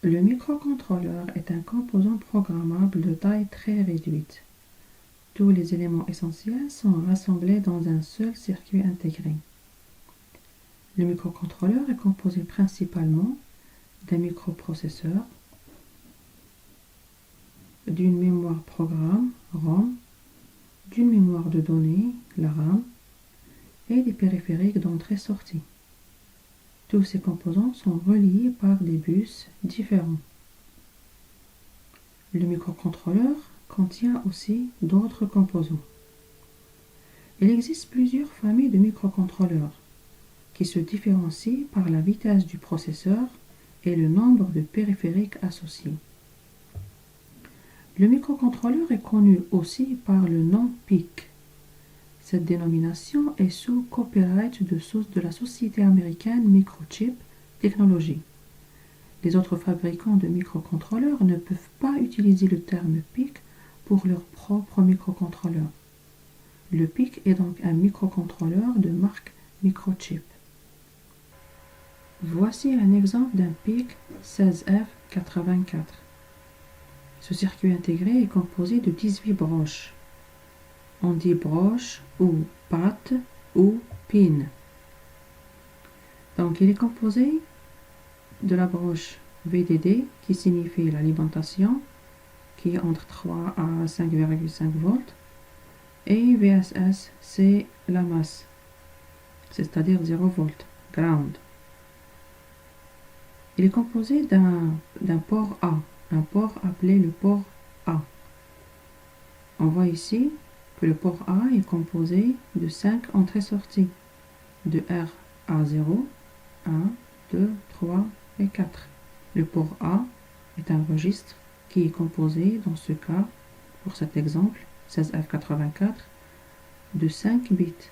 Le microcontrôleur est un composant programmable de taille très réduite. Tous les éléments essentiels sont rassemblés dans un seul circuit intégré. Le microcontrôleur est composé principalement d'un microprocesseur, d'une mémoire programme, ROM, d'une mémoire de données, la RAM, et des périphériques d'entrée-sortie. Tous ces composants sont reliés par des bus différents. Le microcontrôleur contient aussi d'autres composants. Il existe plusieurs familles de microcontrôleurs qui se différencient par la vitesse du processeur et le nombre de périphériques associés. Le microcontrôleur est connu aussi par le nom PIC. Cette dénomination est sous copyright de la société américaine Microchip Technology. Les autres fabricants de microcontrôleurs ne peuvent pas utiliser le terme PIC pour leur propre microcontrôleur. Le PIC est donc un microcontrôleur de marque Microchip. Voici un exemple d'un PIC 16F84. Ce circuit intégré est composé de 18 broches. On dit broche ou patte ou pin. Donc il est composé de la broche VDD qui signifie l'alimentation qui est entre 3 à 5,5 volts et VSS c'est la masse, c'est-à-dire 0 volts, ground. Il est composé d'un port A, un port appelé le port A. On voit ici que le port A est composé de 5 entrées-sorties, de R à 0, 1, 2, 3 et 4. Le port A est un registre qui est composé, dans ce cas, pour cet exemple, 16F84, de 5 bits.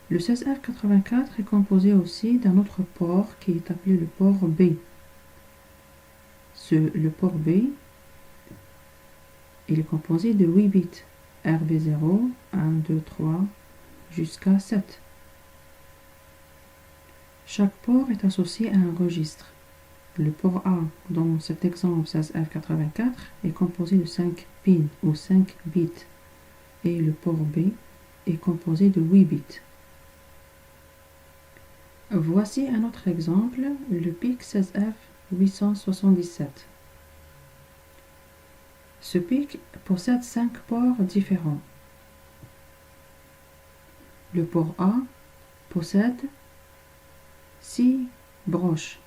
Le 16F84 est composé aussi d'un autre port qui est appelé le port B. Le port B, il est composé de 8 bits, RB0, 1, 2, 3, jusqu'à 7. Chaque port est associé à un registre. Le port A, dans cet exemple 16F84, est composé de 5 pins ou 5 bits et le port B est composé de 8 bits. Voici un autre exemple, le PIC 16F877. Ce PIC possède 5 ports différents. Le port A possède 6 broches.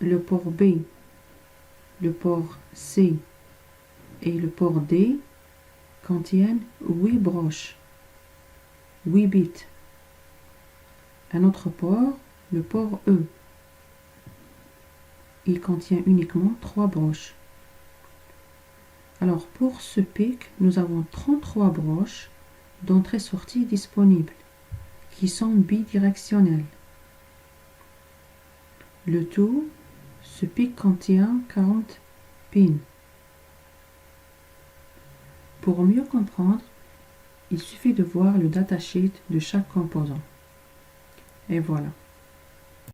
Le port B, le port C et le port D contiennent 8 broches, 8 bits. Un autre port, le port E, il contient uniquement 3 broches. Alors pour ce PIC, nous avons 33 broches d'entrée-sortie disponibles qui sont bidirectionnelles. Le tout, ce PIC contient 40 pins. Pour mieux comprendre, il suffit de voir le datasheet de chaque composant. Et voilà.